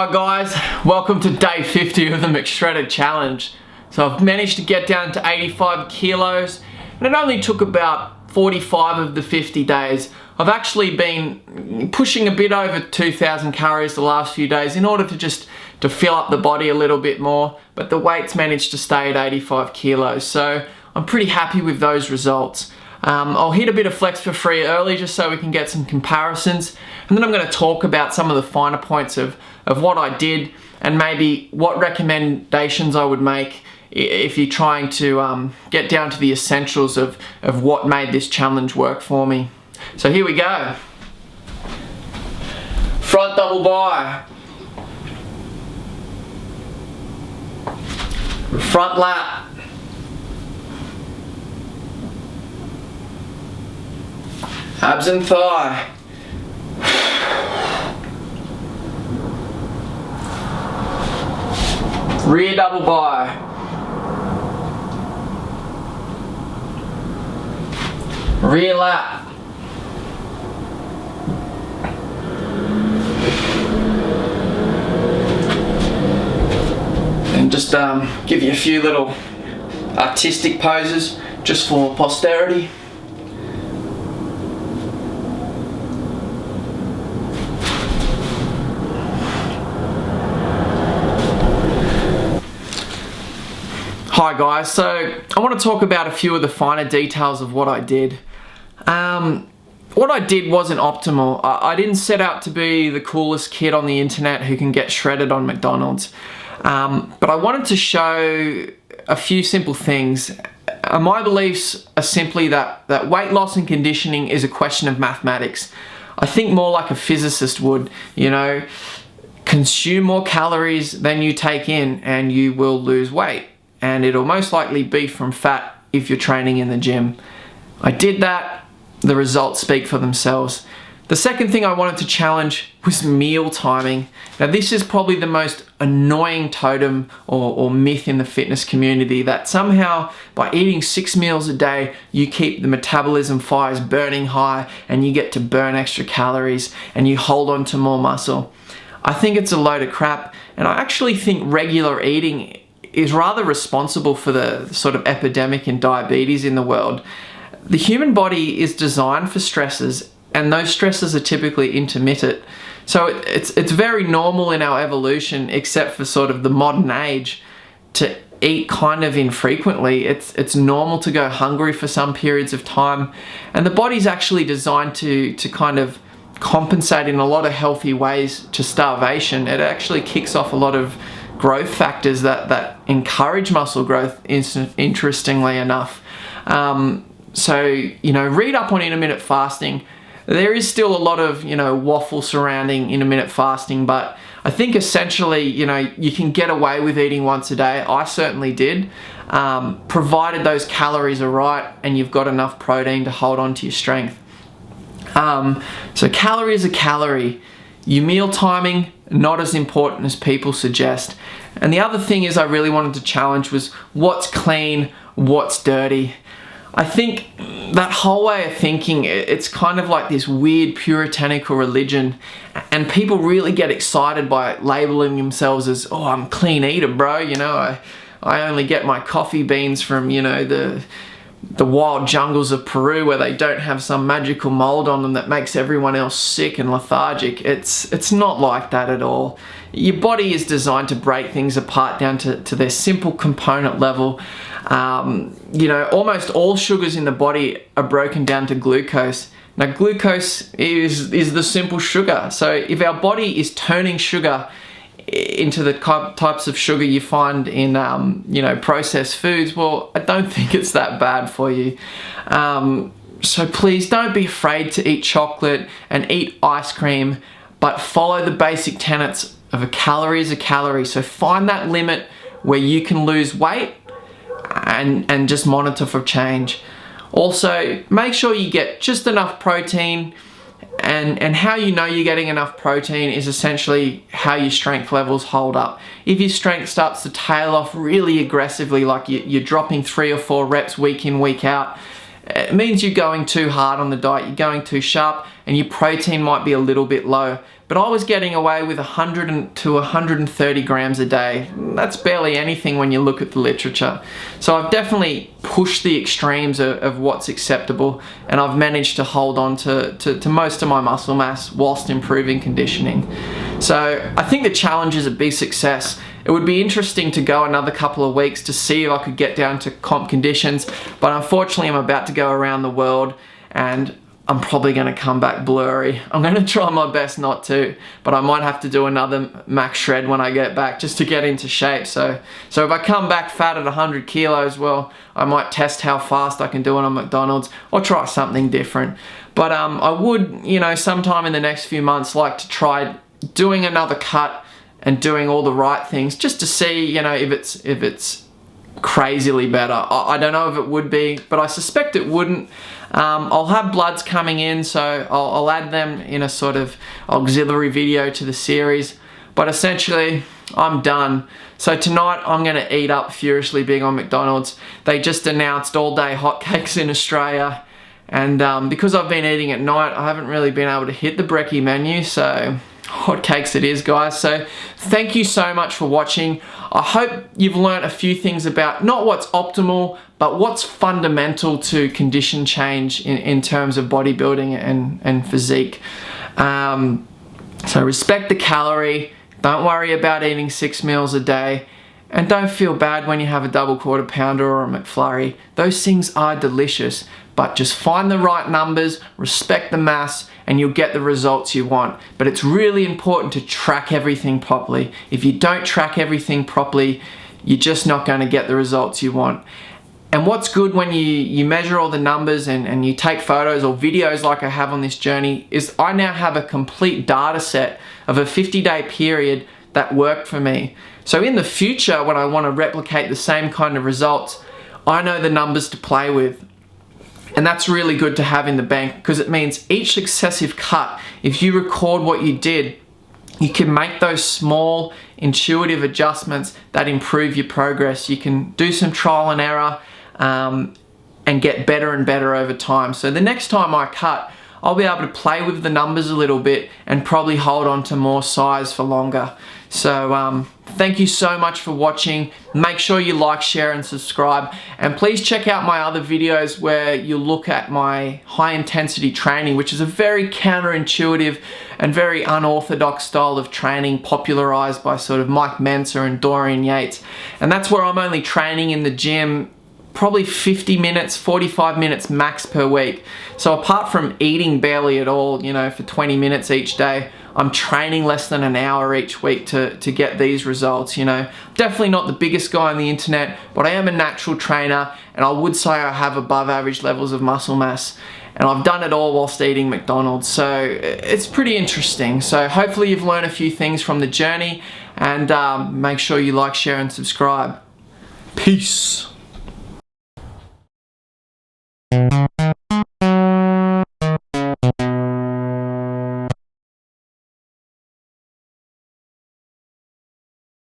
Hi guys, welcome to day 50 of the McSHREDDED challenge. So I've managed to get down to 85 kilos and it only took about 45 of the 50 days. I've actually been pushing a bit over 2,000 calories the last few days in order to fill up the body a little bit more, but the weight's managed to stay at 85 kilos, so I'm pretty happy with those results. I'll hit a bit of flex for free early just so we can get some comparisons, and then I'm going to talk about some of the finer points of what I did and maybe what recommendations I would make if you're trying to get down to the essentials of what made this challenge work for me. So here we go. Front double bi. Front lat. Abs and thigh. Rear double bi. Rear lat. And just give you a few little artistic poses just for posterity. Hi guys, so I want to talk about a few of the finer details of what I did. What I did wasn't optimal. I didn't set out to be the coolest kid on the internet who can get shredded on McDonald's. But I wanted to show a few simple things. My beliefs are simply that weight loss and conditioning is a question of mathematics. I think more like a physicist would, you know, consume more calories than you take in and you will lose weight. And it'll most likely be from fat if you're training in the gym. I did that, the results speak for themselves. The second thing I wanted to challenge was meal timing. Now this is probably the most annoying totem or myth in the fitness community, that somehow by eating 6 meals a day you keep the metabolism fires burning high and you get to burn extra calories and you hold on to more muscle. I think it's a load of crap, and I actually think regular eating is rather responsible for the sort of epidemic in diabetes in the world. The human body is designed for stresses, and those stresses are typically intermittent. So it's very normal in our evolution, except for sort of the modern age, to eat kind of infrequently. It's normal to go hungry for some periods of time, and the body's actually designed to kind of compensate in a lot of healthy ways to starvation. It actually kicks off a lot of growth factors that encourage muscle growth, interestingly enough. So, you know, read up on intermittent fasting. There is still a lot of, you know, waffle surrounding intermittent fasting, but I think essentially, you know, you can get away with eating once a day. I certainly did, provided those calories are right and you've got enough protein to hold on to your strength. So calorie is a calorie. Your meal timing, not as important as people suggest. And the other thing is I really wanted to challenge was what's clean, what's dirty. I think that whole way of thinking, it's kind of like this weird puritanical religion, and people really get excited by labeling themselves as, oh, I'm a clean eater, bro. You know, I only get my coffee beans from, you know, the wild jungles of Peru where they don't have some magical mold on them that makes everyone else sick and lethargic. It's not like that at all. Your body is designed to break things apart down to their simple component level. You know, almost all sugars in the body are broken down to glucose. Now glucose is the simple sugar. So if our body is turning sugar into the types of sugar you find in you know, processed foods, well, I don't think it's that bad for you. So please don't be afraid to eat chocolate and eat ice cream, but follow the basic tenets of a calorie is a calorie. So find that limit where you can lose weight and just monitor for change. Also, make sure you get just enough protein, and how you know you're getting enough protein is essentially how your strength levels hold up. If your strength starts to tail off really aggressively, like you're dropping 3 or 4 reps week in, week out, it means you're going too hard on the diet, you're going too sharp, and your protein might be a little bit low. But I was getting away with 100 to 130 grams a day. That's barely anything when you look at the literature. So I've definitely pushed the extremes of what's acceptable, and I've managed to hold on to most of my muscle mass whilst improving conditioning. So I think the challenge is a big success. It would be interesting to go another couple of weeks to see if I could get down to comp conditions, but unfortunately I'm about to go around the world and I'm probably going to come back blurry. I'm going to try my best not to, but I might have to do another max shred when I get back just to get into shape. So if I come back fat at 100 kilos, well, I might test how fast I can do it on McDonald's or try something different. But I would, you know, sometime in the next few months like to try doing another cut and doing all the right things just to see, you know, if it's crazily better. I don't know if it would be, but I suspect it wouldn't. I'll have bloods coming in, so I'll add them in a sort of auxiliary video to the series, but essentially I'm done. So tonight I'm going to eat up furiously big on McDonald's. They just announced all day hotcakes in Australia, and because I've been eating at night, I haven't really been able to hit the brekkie menu, so hotcakes it is, guys. So thank you so much for watching. I hope you've learnt a few things about not what's optimal, but what's fundamental to condition change in terms of bodybuilding and physique. So respect the calorie, don't worry about eating 6 meals a day, and don't feel bad when you have a double quarter pounder or a McFlurry. Those things are delicious, but just find the right numbers, respect the mass, and you'll get the results you want. But it's really important to track everything properly. If you don't track everything properly, you're just not going to get the results you want. And what's good when you measure all the numbers and you take photos or videos like I have on this journey is I now have a complete data set of a 50-day period that worked for me. So in the future, when I want to replicate the same kind of results, I know the numbers to play with. And that's really good to have in the bank, because it means each successive cut, if you record what you did, you can make those small intuitive adjustments that improve your progress. You can do some trial and error and get better and better over time. So the next time I cut, I'll be able to play with the numbers a little bit and probably hold on to more size for longer. So thank you so much for watching. Make sure you like, share and subscribe, and please check out my other videos where you look at my high intensity training, which is a very counterintuitive and very unorthodox style of training popularized by sort of Mike Mentzer and Dorian Yates. And that's where I'm only training in the gym probably 50 minutes, 45 minutes max per week. So apart from eating barely at all, you know, for 20 minutes each day, I'm training less than an hour each week to get these results, you know. Definitely not the biggest guy on the internet, but I am a natural trainer, and I would say I have above average levels of muscle mass. And I've done it all whilst eating McDonald's, so it's pretty interesting. So hopefully you've learned a few things from the journey, and make sure you like, share and subscribe. Peace.